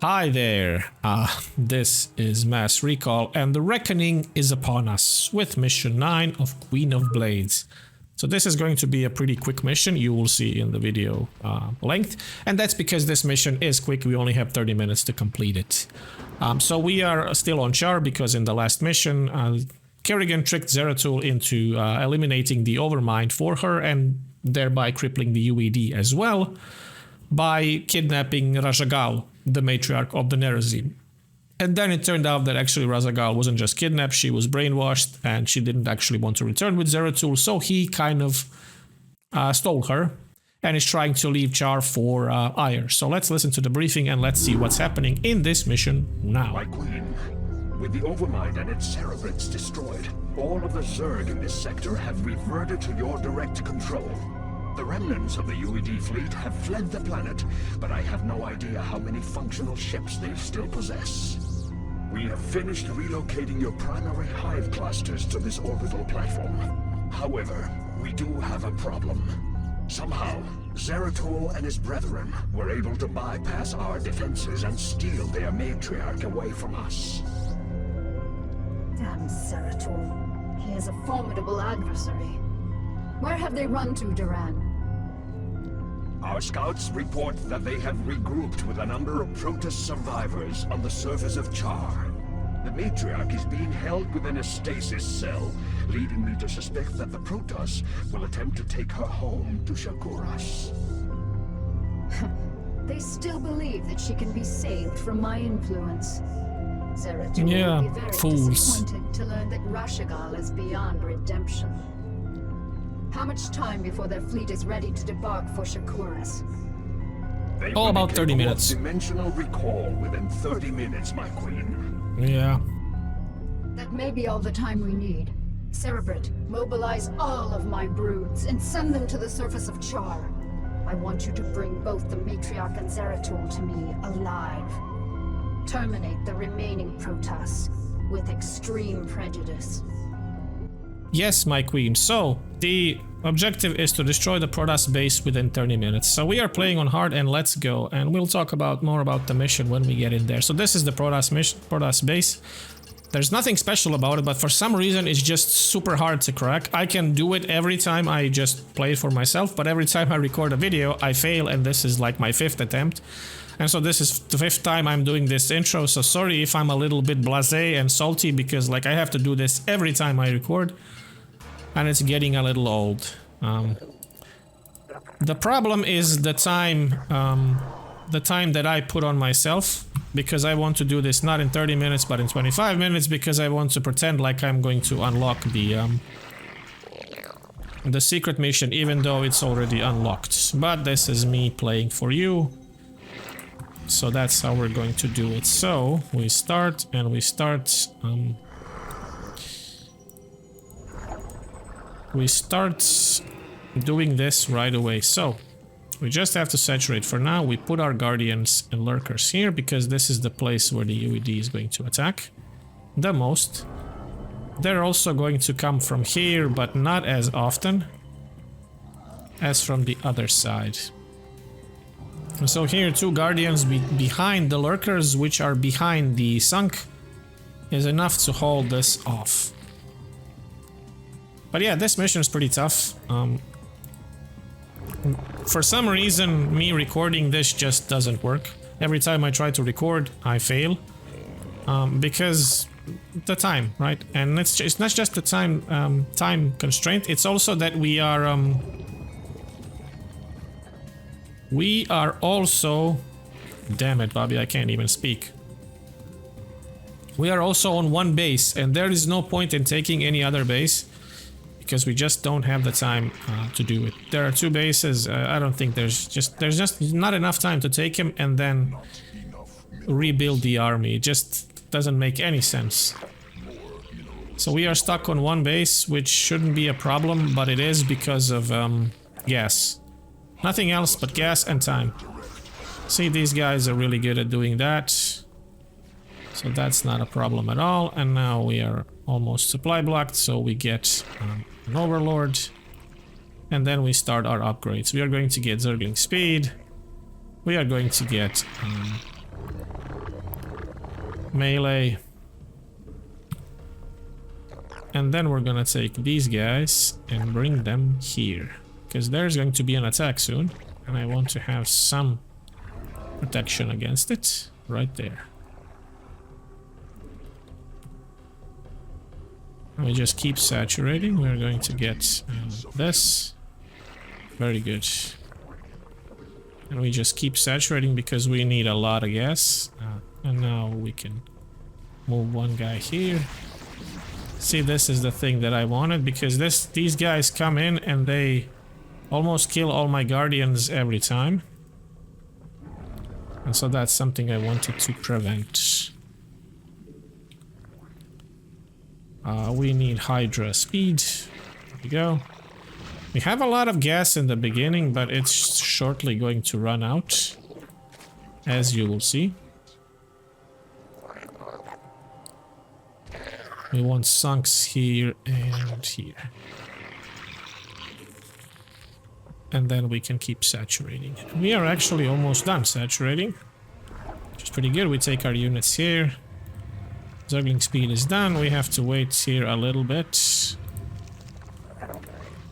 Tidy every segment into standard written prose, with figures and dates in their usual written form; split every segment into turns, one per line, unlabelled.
Hi there, this is Mass Recall and the reckoning is upon us with mission 9 of Queen of Blades. So this is going to be a pretty quick mission, you will see in the video length, and that's because this mission is quick, we only have 30 minutes to complete it. So we are still on Char because in the last mission Kerrigan tricked Zeratul into eliminating the Overmind for her and thereby crippling the UED as well by kidnapping Raszagal, the matriarch of the Nerazim. And then it turned out that actually Raszagal wasn't just kidnapped, she was brainwashed and she didn't actually want to return with Zeratul, so he kind of stole her and is trying to leave Char for Ire. So let's listen to the briefing and let's see what's happening in this mission now.
My queen, with the Overmind and its cerebrates destroyed, all of the Zerg in this sector have reverted to your direct control. The remnants of the UED fleet have fled the planet, but I have no idea how many functional ships they still possess. We have finished relocating your primary hive clusters to this orbital platform. However, we do have a problem. Somehow, Zeratul and his brethren were able to bypass our defenses and steal their matriarch away from us.
Damn Zeratul. He is a formidable adversary. Where have they run to, Duran?
Our scouts report that they have regrouped with a number of Protoss survivors on the surface of Char. The matriarch is being held within a stasis cell, leading me to suspect that the Protoss will attempt to take her home to Shakuras.
They still believe that she can be saved from my influence. Zeratul will be very disappointed to learn that Raszagal is beyond redemption. How much time before their fleet is ready to debark for Shakuras?
Oh, about 30 minutes.
Dimensional recall within 30 minutes, my queen.
Yeah.
That may be all the time we need. Cerebrate, mobilize all of my broods and send them to the surface of Char. I want you to bring both the matriarch and Zeratul to me alive. Terminate the remaining Protoss with extreme prejudice.
Yes, my queen. So, the objective is to destroy the Protoss base within 30 minutes. So we are playing on hard and let's go. And we'll talk more about the mission when we get in there. So this is the Protoss base. There's nothing special about it, but for some reason it's just super hard to crack. I can do it every time I just play it for myself, but every time I record a video, I fail, and this is like my 5th attempt. And so this is the 5th time I'm doing this intro, so sorry if I'm a little bit blasé and salty, because like I have to do this every time I record. And it's getting a little old. The problem is the time that I put on myself, because I want to do this not in 30 minutes but in 25 minutes, because I want to pretend like I'm going to unlock the secret mission, even though it's already unlocked. But this is me playing for you, so that's how we're going to do it. So we start and we start. We start doing this right away. So we just have to saturate. For now, we put our guardians and lurkers here because this is the place where the UED is going to attack the most. They're also going to come from here, but not as often as from the other side. And so here, 2 guardians behind the lurkers, which are behind the sunk, is enough to hold this off. But yeah, this mission is pretty tough. For some reason, me recording this just doesn't work. Every time I try to record, I fail. Because the time, right? And it's not just the time constraint, it's also that we are also... Damn it, Bobby, I can't even speak. We are also on one base, and there is no point in taking any other base, because we just don't have the time to do it. There are 2 bases. I don't think there's just not enough time to take him and then rebuild the army. It just doesn't make any sense. So we are stuck on one base, which shouldn't be a problem, but it is because of gas. Nothing else but gas and time. See, these guys are really good at doing that. So that's not a problem at all. And now we are almost supply blocked, so we get an overlord, and then we start our upgrades. We are going to get Zergling speed, we are going to get melee. And then we're gonna take these guys and bring them here. Because there's going to be an attack soon. And I want to have some protection against it. Right there. And we just keep saturating. We're going to get this. Very good. And we just keep saturating because we need a lot of gas. And now we can move one guy here. See, this is the thing that I wanted, because these guys come in and they almost kill all my guardians every time. And so that's something I wanted to prevent. We need Hydra speed. There we go. We have a lot of gas in the beginning, but it's shortly going to run out, as you will see. We want sunks here and here. And then we can keep saturating. We are actually almost done saturating, which is pretty good. We take our units here. Zergling speed is done. We have to wait here a little bit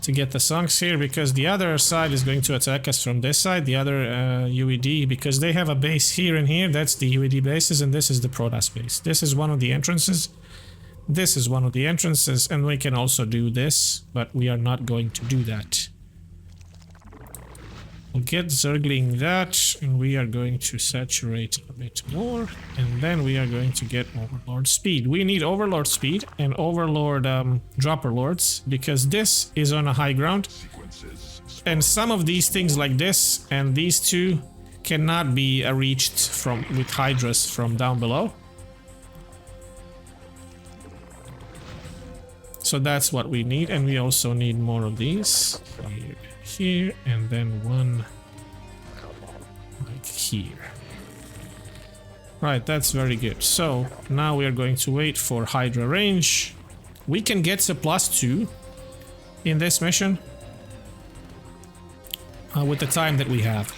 to get the sunks here, because the other side is going to attack us from this side, the other UED, because they have a base here and here. That's the UED bases, and this is the Protoss base. This is one of the entrances. This is one of the entrances, and we can also do this, but we are not going to do that. We'll get Zergling that, and we are going to saturate a bit more, and then we are going to get Overlord speed. We need Overlord speed and Overlord Dropper Lords, because this is on a high ground, and some of these things like this and these two cannot be reached with Hydras from down below. So that's what we need, and we also need more of these. Here, and then one like here. Right, that's very good. So now we are going to wait for Hydra range. We can get a +2 in this mission with the time that we have.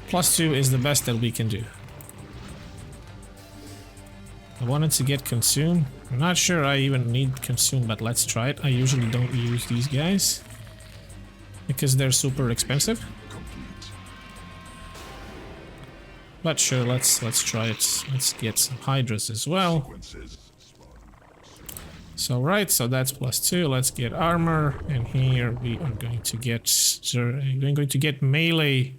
+2 is the best that we can do. I wanted to get consume. I'm not sure I even need consume, but let's try it. I usually don't use these guys because they're super expensive. But sure, let's try it. Let's get some Hydras as well. So right, so that's +2. Let's get armor, and here we are going to get melee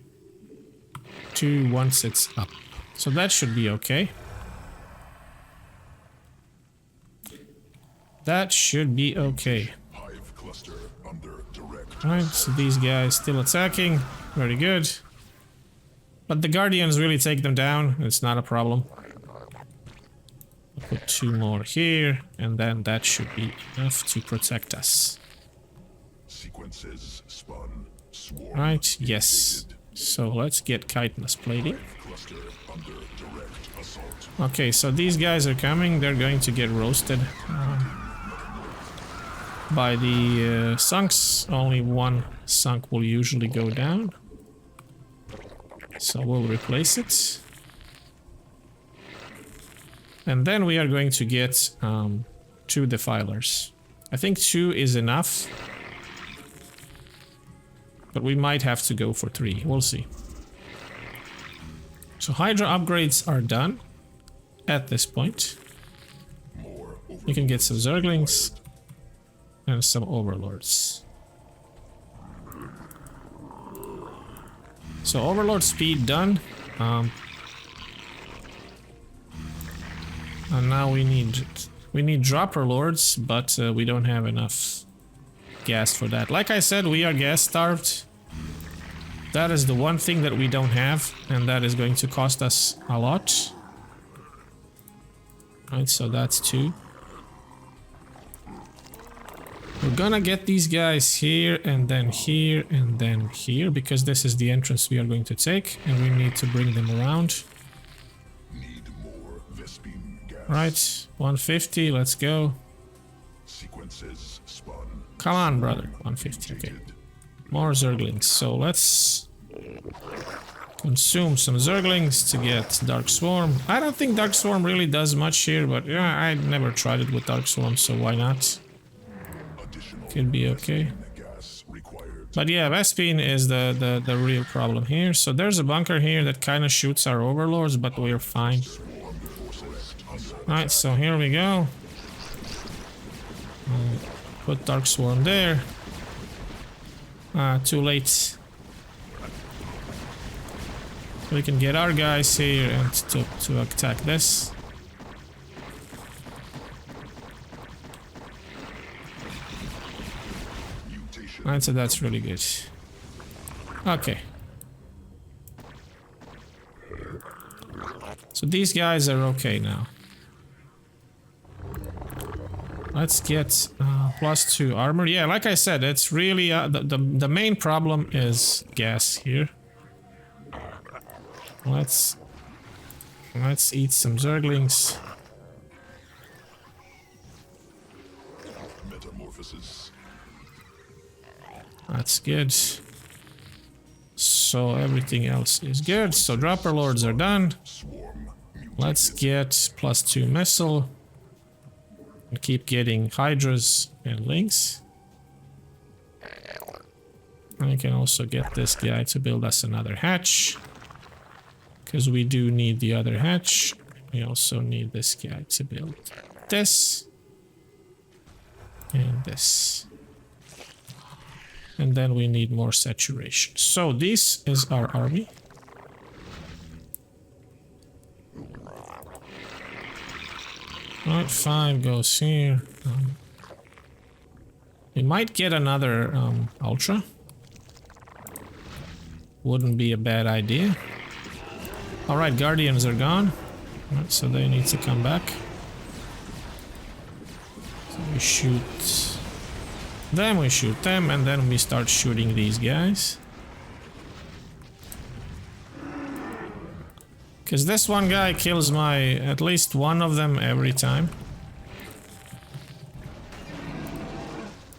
2 once it's up. So that should be okay. That should be okay. Alright, so these guys still attacking. Very good. But the Guardians really take them down. It's not a problem. I'll put 2 more here, and then that should be enough to protect us. Right, yes. So let's get chitinous plating. Okay, so these guys are coming. They're going to get roasted by the sunks. Only one sunk will usually go down. So we'll replace it. And then we are going to get 2 defilers. I think 2 is enough. But we might have to go for 3. We'll see. So Hydra upgrades are done at this point. You can get some Zerglings and some Overlords. So Overlord speed done. And now we need Dropper Lords, but we don't have enough gas for that. Like I said, we are gas starved. That is the one thing that we don't have, and that is going to cost us a lot. Right, so that's 2. We're gonna get these guys here, and then here, and then here, because this is the entrance we are going to take, and we need to bring them around. Right, 150, let's go. Come on, brother. 150, okay. More Zerglings, so let's Consume some Zerglings to get Dark Swarm. I don't think Dark Swarm really does much here, but yeah, I never tried it with Dark Swarm, so why not? Could be okay. But yeah, Vespene is the real problem here. So there's a bunker here that kind of shoots our overlords, but we're fine. Alright, so here we go. Put Dark Swarm there. Too late. We can get our guys here and to attack this. Alright, so that's really good. Okay. So these guys are okay now. Let's get +2 armor. Yeah, like I said, it's really the main problem is gas here. Let's eat some Zerglings.
Metamorphosis.
That's good. So everything else is good. So dropper lords are done. Let's get +2 missile. And keep getting Hydras and Lynx. And we can also get this guy to build us another hatch. Because we do need the other hatch. We also need this guy to build this. And this. And then we need more saturation. So this is our army. Alright, 5 goes here. We might get another Ultra. Wouldn't be a bad idea. Alright, Guardians are gone. Alright, so they need to come back. So we shoot them, we shoot them, and then we start shooting these guys. Because this one guy kills at least one of them every time.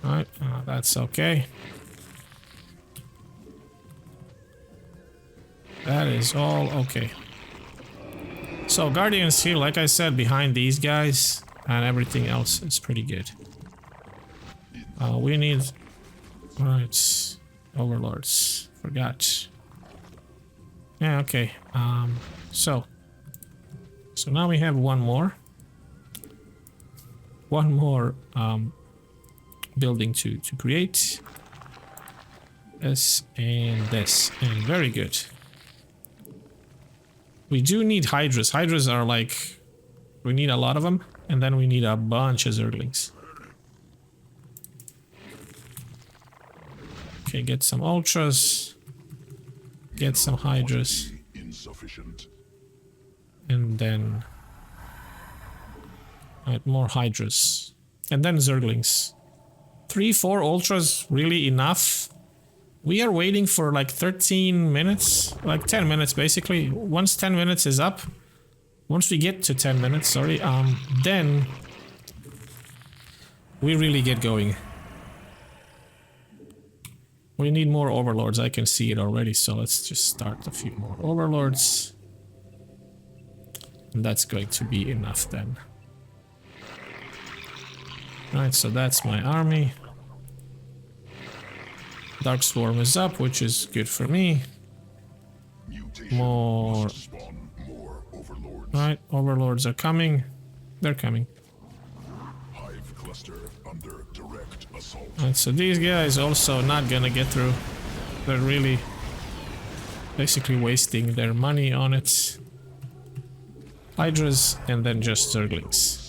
Alright, that's okay. That is all okay. So Guardians here, like I said, behind these guys, and everything else is pretty good. We need... Alright, Overlords. Forgot. Yeah, okay. So now we have one more building to create. This and this, and very good. We do need Hydras. Hydras are like, we need a lot of them, and then we need a bunch of Zerglings. Okay, get some Ultras, get some Hydras.
Insufficient.
And then more Hydras. And then Zerglings. 3-4 Ultras really enough? We are waiting for like 13 minutes, like 10 minutes basically. Once 10 minutes is up, once we get to 10 minutes, sorry, then we really get going. We need more Overlords, I can see it already, so let's just start a few more Overlords. And that's going to be enough then. Right, so that's my army. Dark Swarm is up, which is good for me. More... Right, Overlords are coming. They're coming.
Hive cluster under direct assault.
Right, so these guys also not gonna get through. They're really basically wasting their money on it. Hydras and then just Zerglings.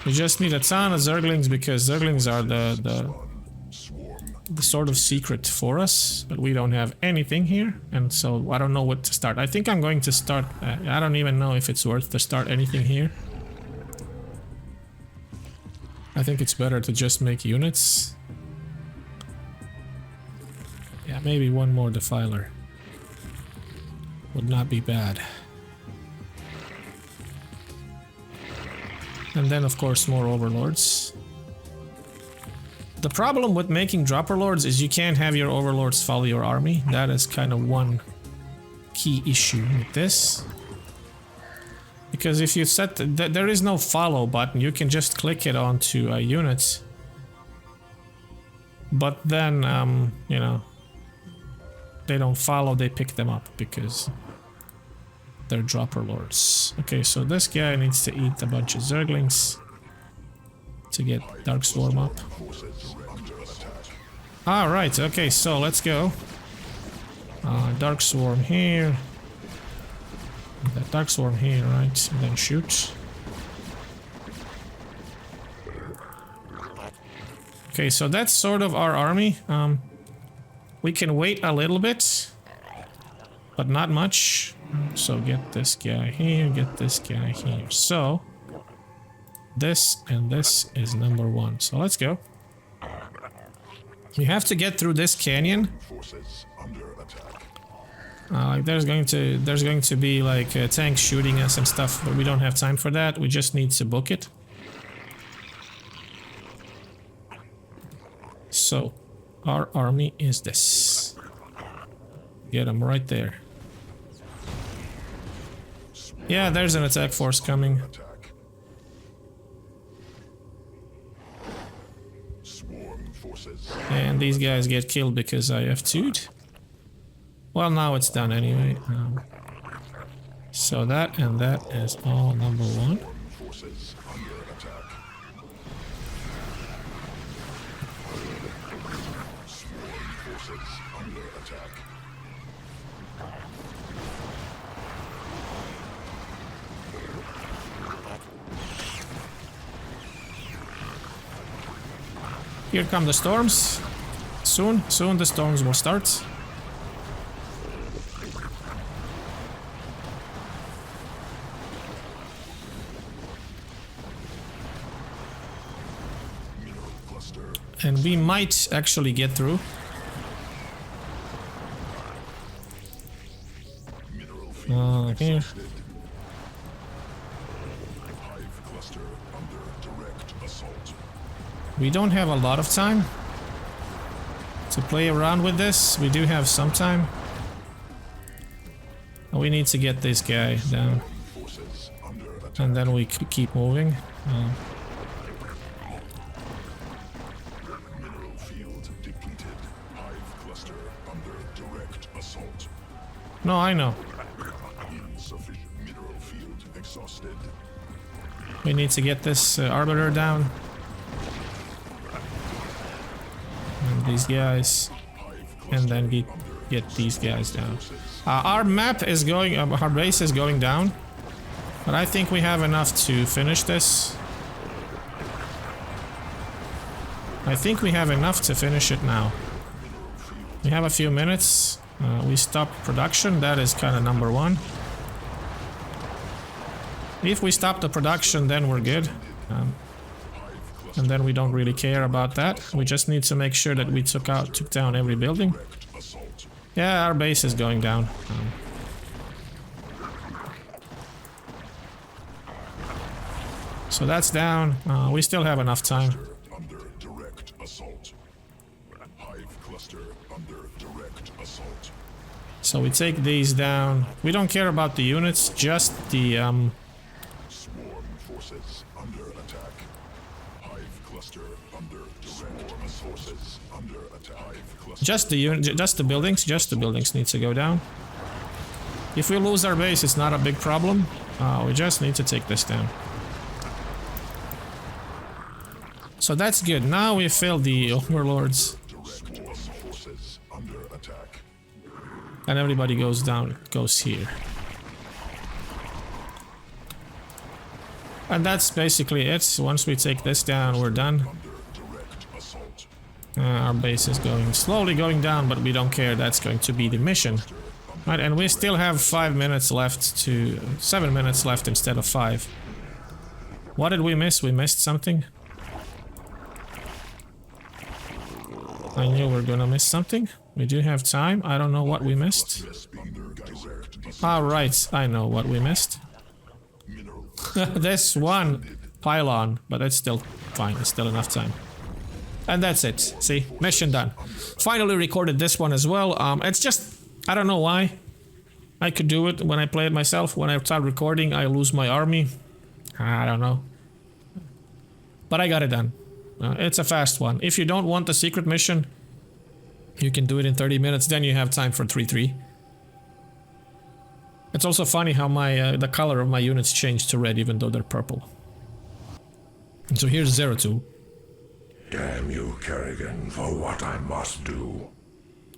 We just need a ton of Zerglings because Zerglings are the sort of secret for us, but we don't have anything here, and so I don't know what to start. I think I'm going to start, I don't even know if it's worth to start anything here. I think it's better to just make units. Yeah, maybe one more Defiler would not be bad. And then of course more Overlords. The problem with making dropper lords is you can't have your overlords follow your army. That is kind of one key issue with this. Because if you set... there is no follow button. You can just click it onto units. But then, you know, they don't follow, they pick them up because they're dropper lords. Okay, so this guy needs to eat a bunch of zerglings to get Dark Swarm up. Alright, okay, so let's go. Dark Swarm here. That Dark Swarm here, right? And then shoot. Okay, so that's sort of our army. We can wait a little bit, but not much. So get this guy here, get this guy here. So this and this is number 1. So let's go. We have to get through this canyon. There's going to be like tanks shooting us and stuff, but we don't have time for that. We just need to book it. So our army is this. Get them right there. Yeah, there's an attack force coming. And these guys get killed because I F2'd. Well, now it's done anyway. So that and that is all number 1. Here come the storms. Soon the storms will start. And we might actually get through. Here. We don't have a lot of time to play around with this. We do have some time. We need to get this guy down. And then we keep moving. No, I know. We need to get this arbiter down. And these guys. And then get these guys down. Our map is going... our base is going down. But I think we have enough to finish this. I think we have enough to finish it now. We have a few minutes. We stop production. That is kind of number 1. If we stop the production, then we're good. And then we don't really care about that. We just need to make sure that we took down every building. Yeah, our base is going down. So that's down. We still have enough time. So we take these down. We don't care about the units, just the just the buildings need to go down. If we lose our base, it's not a big problem. We just need to take this down. So that's good. Now we filled the overlords. And everybody goes down, goes here. And that's basically it. Once we take this down, we're done. Our base is slowly going down, but we don't care. That's going to be the mission. Right, and we still have 7 minutes left instead of 5. What did we miss? We missed something. I knew we were gonna miss something. We do have time. I don't know what we missed. Right, I know what we missed. This one pylon, but it's still fine. It's still enough time. And that's it. See, mission done. Finally recorded this one as well. It's just, I don't know why. I could do it when I play it myself. When I start recording, I lose my army. I don't know. But I got it done. It's a fast one. If you don't want the secret mission, you can do it in 30 minutes. Then you have time for 3-3. It's also funny how my the color of my units changed to red even though they're purple. And so here's Zeratul.
Damn you, Kerrigan, for what I must do.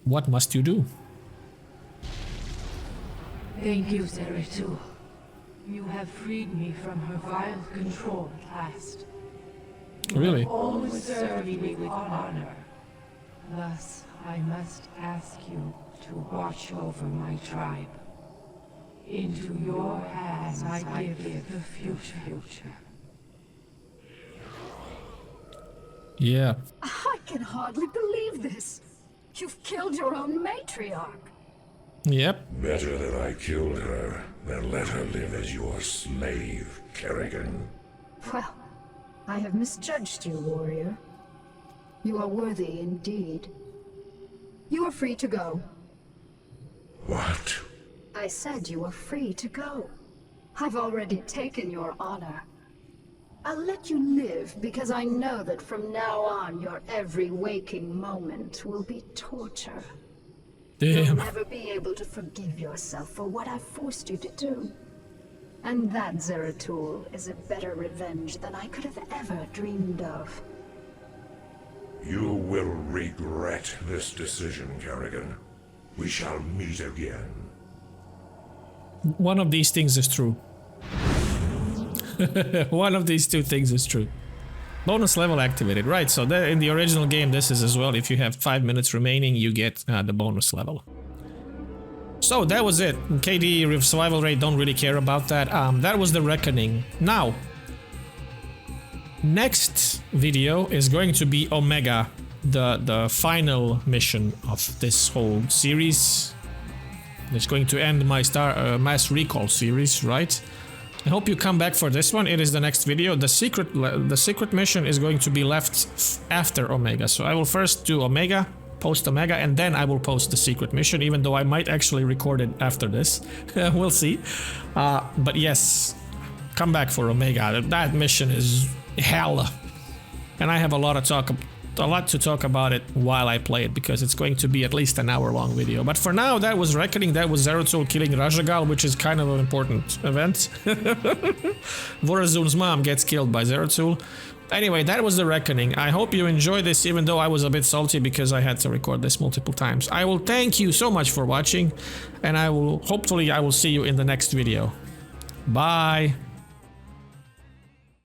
What must you do?
Thank you, Zeratul. You have freed me from her vile control at last.
Really?
Always served me with honor. Thus, I must ask you to watch over my tribe. Into your hands I give the future.
Yeah.
I can hardly believe this. You've killed your own matriarch.
Yep.
Better that I killed her than let her live as your slave, Kerrigan.
Well, I have misjudged you, warrior. You are worthy indeed. You are free to go.
What?
I said you are free to go. I've already taken your honor. I'll let you live because I know that from now on your every waking moment will be torture. You'll
Damn.
never be able to forgive yourself for what I've forced you to do. And that, Zeratul, is a better revenge than I could have ever dreamed of.
You will regret this decision, Kerrigan. We shall meet again.
One of these things is true. One of these two things is true. Bonus level activated, right? So in the original game, this is as well. If you have 5 minutes remaining, you get the bonus level. So that was it. KD survival rate, don't really care about that. That was the Reckoning. Now, next video is going to be Omega, the final mission of this whole series. It's going to end my Mass Recall series, right? I hope you come back for this one. It is the next video. The secret mission is going to be left after Omega. So I will first do Omega, post Omega, and then I will post the secret mission, even though I might actually record it after this. We'll see. But yes, come back for Omega. That mission is hell. And I have a lot to talk about it while I play it, because it's going to be at least an hour-long video. But for now, that was Reckoning. That was Zeratul killing Raszagal, which is kind of an important event. Vorazun's mom gets killed by Zeratul. Anyway, that was the Reckoning. I hope you enjoyed this, even though I was a bit salty because I had to record this multiple times. I will thank you so much for watching, and hopefully I will see you in the next video. Bye!